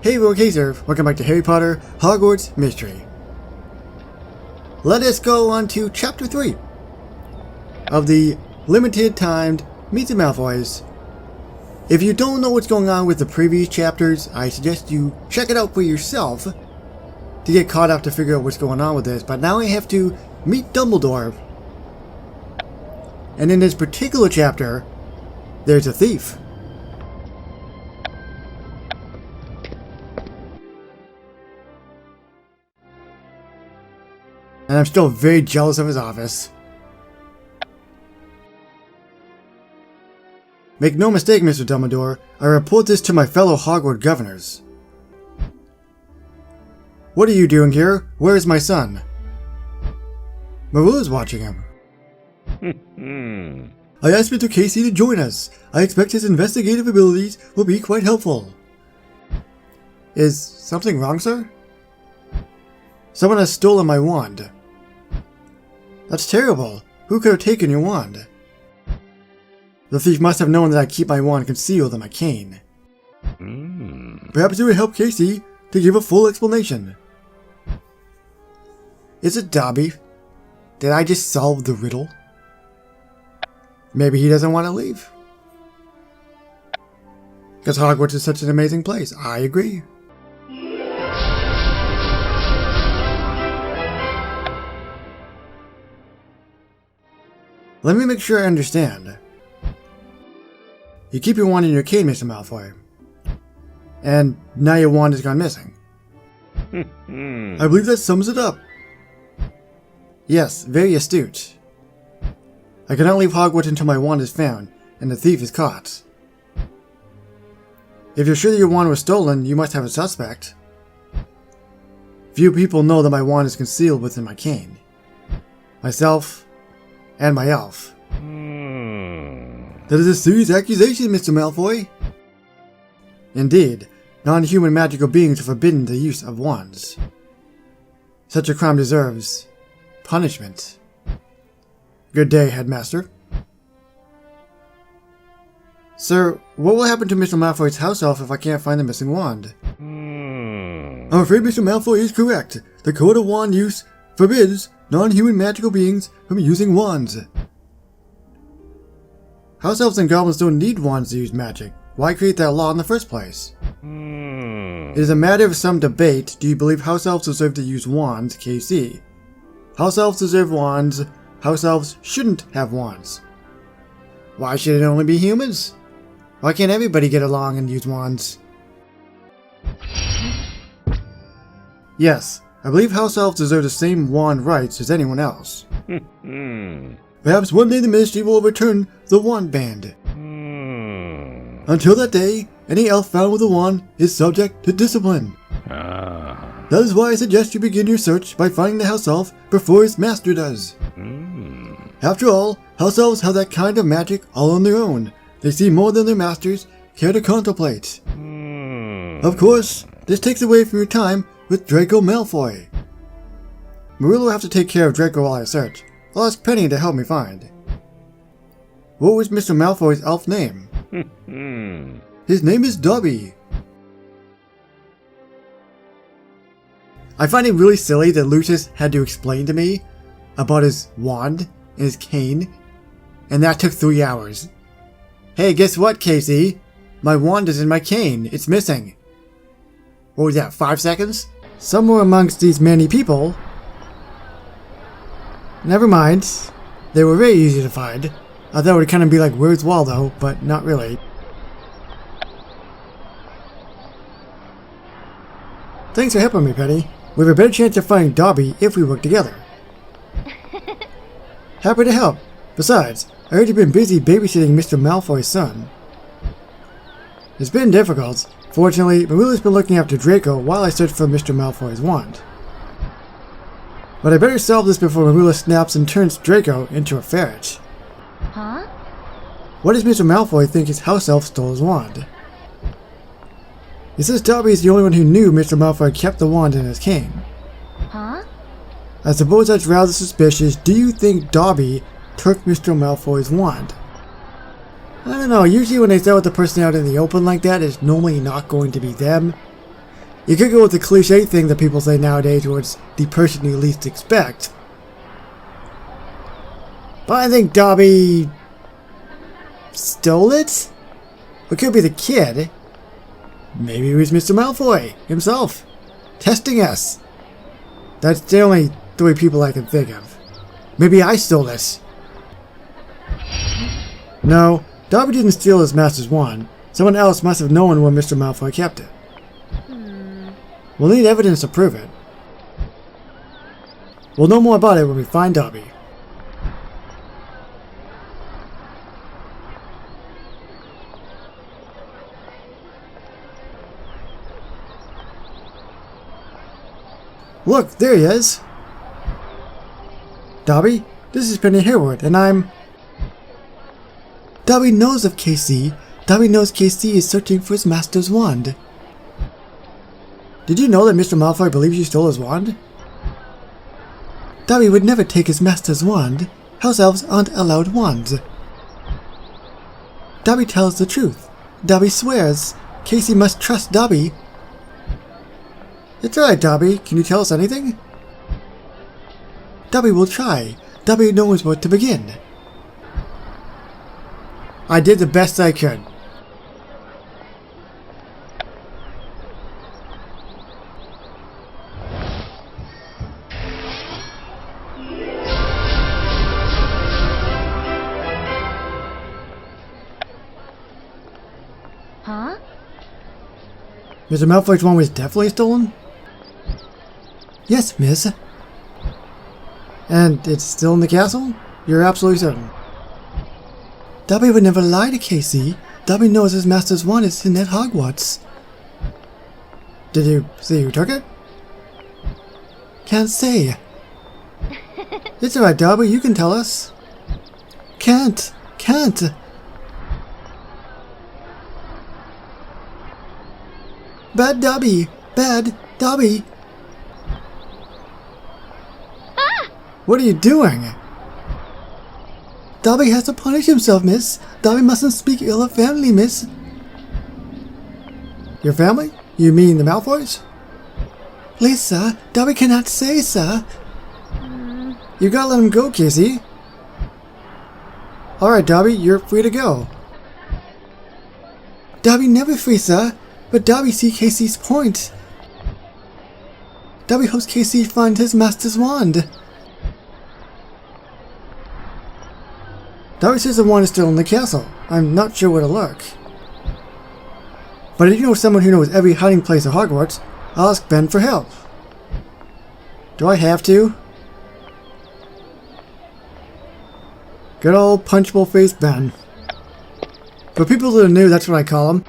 Hey everyone, KClovesgaming, welcome back to Harry Potter Hogwarts Mystery. Let us go on to Chapter 3 of the limited-timed Meet the Malfoys. If you don't know what's going on with the previous chapters, I suggest you check it out for yourself to get caught up to figure out what's going on with this. But now I have to meet Dumbledore. And in this particular chapter, there's a thief. And I'm still very jealous of his office. Make no mistake, Mr. Dumbledore, I report this to my fellow Hogwarts governors. What are you doing here? Where is my son? Marilla's watching him. I asked Mr. Casey to join us. I expect his investigative abilities will be quite helpful. Is something wrong, sir? Someone has stolen my wand. That's terrible. Who could have taken your wand? The thief must have known that I keep my wand concealed in my cane. Perhaps it would help Casey to give a full explanation. Is it Dobby? Did I just solve the riddle? Maybe he doesn't want to leave. Because Hogwarts is such an amazing place. I agree. Let me make sure I understand. You keep your wand in your cane, Mr. Malfoy. And now your wand has gone missing. I believe that sums it up. Yes, very astute. I cannot leave Hogwarts until my wand is found, and the thief is caught. If you're sure that your wand was stolen, you must have a suspect. Few people know that my wand is concealed within my cane. Myself, and my elf. That is a serious accusation, Mr. Malfoy. Indeed, non-human magical beings are forbidden the use of wands. Such a crime deserves punishment. Good day, Headmaster. Sir, what will happen to Mr. Malfoy's house elf if I can't find the missing wand? I'm afraid Mr. Malfoy is correct. The Code of Wand Use forbids non-human magical beings from using wands. House elves and goblins don't need wands to use magic. Why create that law in the first place? It is a matter of some debate. Do you believe house elves deserve to use wands, KC? House elves deserve wands. House elves shouldn't have wands. Why should it only be humans? Why can't everybody get along and use wands? Yes, I believe house elves deserve the same wand rights as anyone else. Perhaps one day the Ministry will overturn the wand ban. Until that day, any elf found with a wand is subject to discipline. That is why I suggest you begin your search by finding the house elf before his master does. After all, house elves have that kind of magic all on their own. They see more than their masters care to contemplate. Of course, this takes away from your time with Draco Malfoy. Marilla will have to take care of Draco while I search. I'll ask Penny to help me find. What was Mr. Malfoy's elf name? His name is Dobby. I find it really silly that Lucius had to explain to me about his wand and his cane, and that took 3 hours. Hey, guess what, Casey? My wand is in my cane. It's missing. What was that, 5 seconds? Somewhere amongst these many people... Never mind. They were very easy to find. I thought it would kind of be like Where's Waldo, but not really. Thanks for helping me, Penny. We have a better chance of finding Dobby if we work together. Happy to help. Besides, I heard you've been busy babysitting Mr. Malfoy's son. It's been difficult. Fortunately, Marilla's been looking after Draco while I search for Mr. Malfoy's wand. But I better solve this before Marilla snaps and turns Draco into a ferret. Huh? What does Mr. Malfoy think his house elf stole his wand? He says Dobby is the only one who knew Mr. Malfoy kept the wand in his cane. Huh? I suppose that's rather suspicious. Do you think Dobby took Mr. Malfoy's wand? I don't know, usually when they start with the person out in the open like that, it's normally not going to be them. You could go with the cliche thing that people say nowadays towards the person you least expect. But I think Dobby stole it? It could be the kid. Maybe it was Mr. Malfoy himself, testing us. That's the only 3 people I can think of. Maybe I stole this. No, Dobby didn't steal his master's wand. Someone else must have known where Mr. Malfoy kept it. We'll need evidence to prove it. We'll know more about it when we find Dobby. Look, there he is! Dobby, this is Penny Harewood, and I'm... Dobby knows of KC. Dobby knows KC is searching for his master's wand. Did you know that Mr. Malfoy believes you stole his wand? Dobby would never take his master's wand. House elves aren't allowed wands. Dobby tells the truth. Dobby swears. KC must trust Dobby. It's alright, Dobby. Can you tell us anything? Dobby will try. Dobby knows where to begin. I did the best I could. Huh? Mr. Malfoy's wand was definitely stolen? Yes, miss. And it's still in the castle? You're absolutely certain? Dobby would never lie to KC. Dobby knows his master's wand is hidden at Hogwarts. Did you see who took it? Can't say. It's alright, Dobby, you can tell us. Can't. Bad Dobby! Bad Dobby! Ah! What are you doing? Dobby has to punish himself, miss. Dobby mustn't speak ill of family, miss. Your family? You mean the Malfoys? Please, sir. Dobby cannot say, sir. You gotta let him go, Casey. Alright, Dobby, you're free to go. Dobby never free, sir. But Dobby see Casey's point. Dobby hopes Casey finds his master's wand. Dobby says the wand is still in the castle. I'm not sure where to look. But if you know someone who knows every hiding place at Hogwarts, I'll ask Ben for help. Do I have to? Good old punchable face Ben. For people that are new, that's what I call him.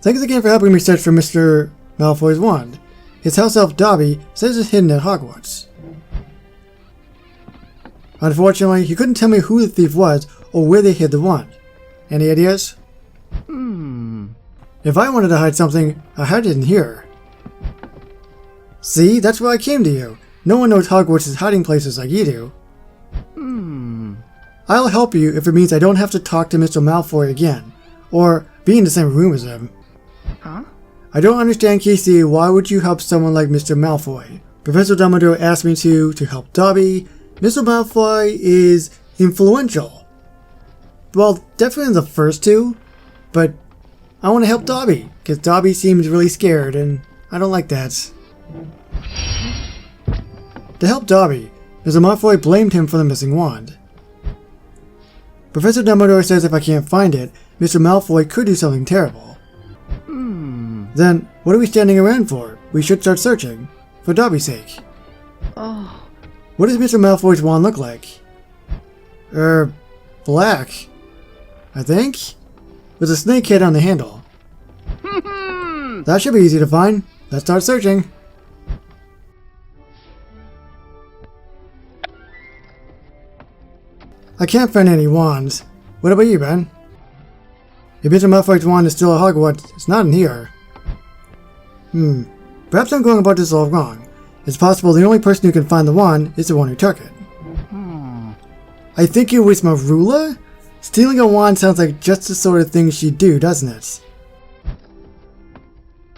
Thanks again for helping me search for Mr. Malfoy's wand. His house elf Dobby says it's hidden at Hogwarts. Unfortunately, he couldn't tell me who the thief was or where they hid the wand. Any ideas? If I wanted to hide something, I hide it in here. See, that's why I came to you. No one knows Hogwarts' hiding places like you do. I'll help you if it means I don't have to talk to Mr. Malfoy again, or be in the same room as him. Huh? I don't understand, Casey. Why would you help someone like Mr. Malfoy? Professor Dumbledore asked me to help Dobby. Mr. Malfoy is influential. Well, definitely the first two, but I want to help Dobby, because Dobby seems really scared, and I don't like that. To help Dobby, Mr. Malfoy blamed him for the missing wand. Professor Dumbledore says if I can't find it, Mr. Malfoy could do something terrible. Then, what are we standing around for? We should start searching. For Dobby's sake. Oh. What does Mr. Malfoy's wand look like? Black. I think? With a snake head on the handle. That should be easy to find. Let's start searching. I can't find any wands. What about you, Ben? If Mr. Malfoy's wand is still at Hogwarts, it's not in here. Perhaps I'm going about this all wrong. It's possible the only person who can find the wand is the one who took it. I think it was Marula? Stealing a wand sounds like just the sort of thing she'd do, doesn't it?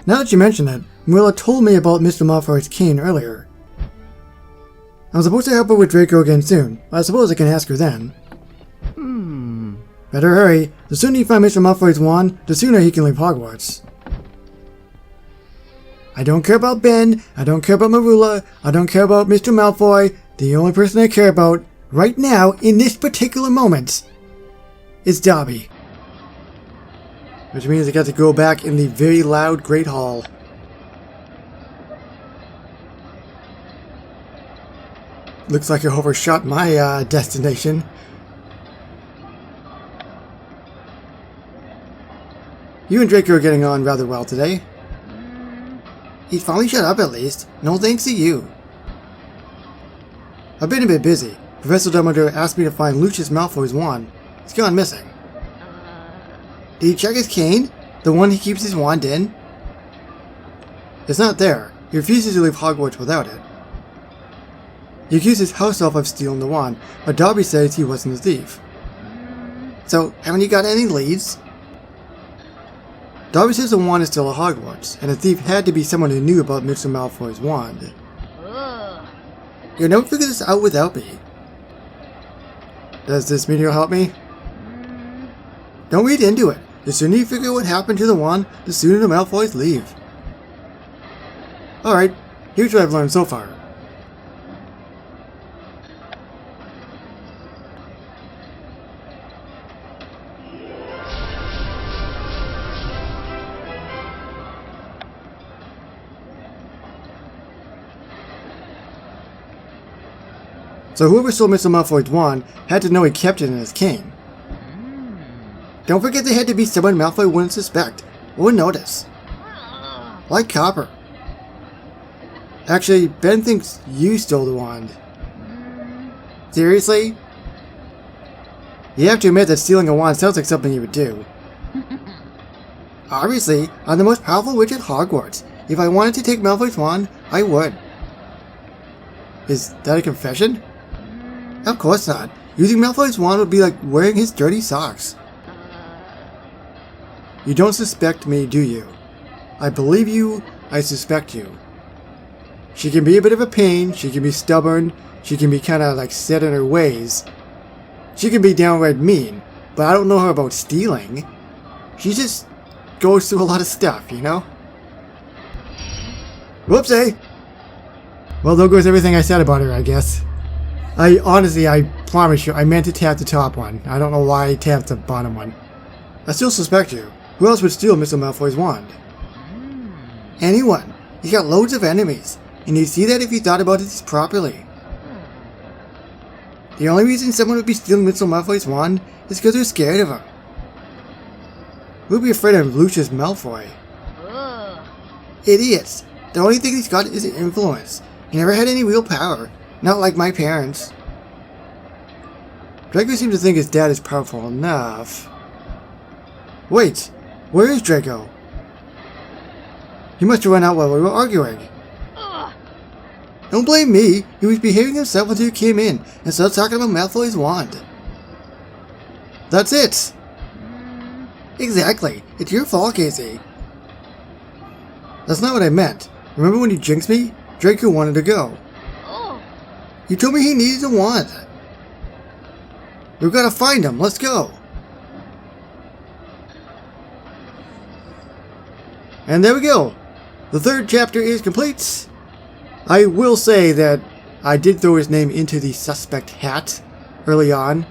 Now that you mention it, Marilla told me about Mr. Malfoy's cane earlier. I'm supposed to help her with Draco again soon. I suppose I can ask her then. Better hurry. The sooner you find Mr. Malfoy's wand, the sooner he can leave Hogwarts. I don't care about Ben, I don't care about Marilla, I don't care about Mr. Malfoy. The only person I care about, right now, in this particular moment, is Dobby. Which means I got to go back in the very loud Great Hall. Looks like I overshot my destination. You and Draco are getting on rather well today. He's finally shut up at least. No thanks to you. I've been a bit busy. Professor Dumbledore asked me to find Lucius Malfoy's wand. It's gone missing. Did you check his cane? The one he keeps his wand in? It's not there. He refuses to leave Hogwarts without it. He accused his house elf of stealing the wand, but Dobby says he wasn't a thief. So, haven't you got any leads? Dobby says the wand is still at Hogwarts, and the thief had to be someone who knew about Mr. Malfoy's wand. You'll never figure this out without me. Does this mean you'll help me? Don't read into it. The sooner you figure what happened to the wand, the sooner the Malfoys leave. Alright, here's what I've learned so far. So whoever stole Mr. Malfoy's wand had to know he kept it in his cane. Don't forget there had to be someone Malfoy wouldn't suspect or notice. Like Copper. Actually, Ben thinks you stole the wand. Seriously? You have to admit that stealing a wand sounds like something you would do. Obviously, I'm the most powerful witch at Hogwarts. If I wanted to take Malfoy's wand, I would. Is that a confession? Of course not. Using Malfoy's wand would be like wearing his dirty socks. You don't suspect me, do you? I believe you, I suspect you. She can be a bit of a pain, she can be stubborn, she can be kinda like set in her ways. She can be downright mean, but I don't know her about stealing. She just goes through a lot of stuff, you know? Whoopsie! Well, there goes everything I said about her, I guess. I promise you, I meant to tap the top one. I don't know why I tapped the bottom one. I still suspect you. Who else would steal Mr. Malfoy's wand? Anyone. He's got loads of enemies, and you'd see that if you thought about it properly. The only reason someone would be stealing Mr. Malfoy's wand is because they're scared of him. Who'd be afraid of Lucius Malfoy? Idiots. The only thing he's got is influence. He never had any real power. Not like my parents. Draco seems to think his dad is powerful enough. Wait, where is Draco? He must have run out while we were arguing. Don't blame me. He was behaving himself until you came in and started talking about Malfoy's wand. That's it. Exactly. It's your fault, Casey. That's not what I meant. Remember when you jinxed me? Draco wanted to go. You told me he needed a wand. We've got to find him. Let's go. And there we go. The third chapter is complete. I will say that I did throw his name into the suspect hat early on.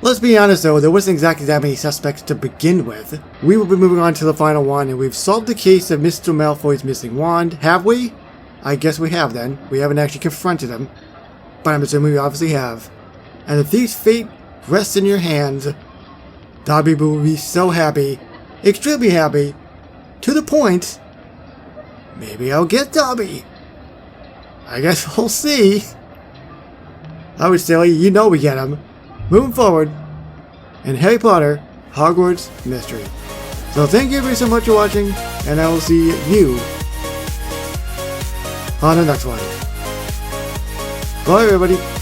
Let's be honest though, there wasn't exactly that many suspects to begin with. We will be moving on to the final one, and we've solved the case of Mr. Malfoy's missing wand. Have we? I guess we have then. We haven't actually confronted him, but I'm assuming we obviously have. And the thief's fate rests in your hands. Dobby will be so happy, extremely happy, to the point, maybe I'll get Dobby. I guess we'll see. I was silly, you know we get him. Moving forward, in Harry Potter, Hogwarts Mystery. So thank you very so much for watching, and I will see you on the next one. Bye everybody.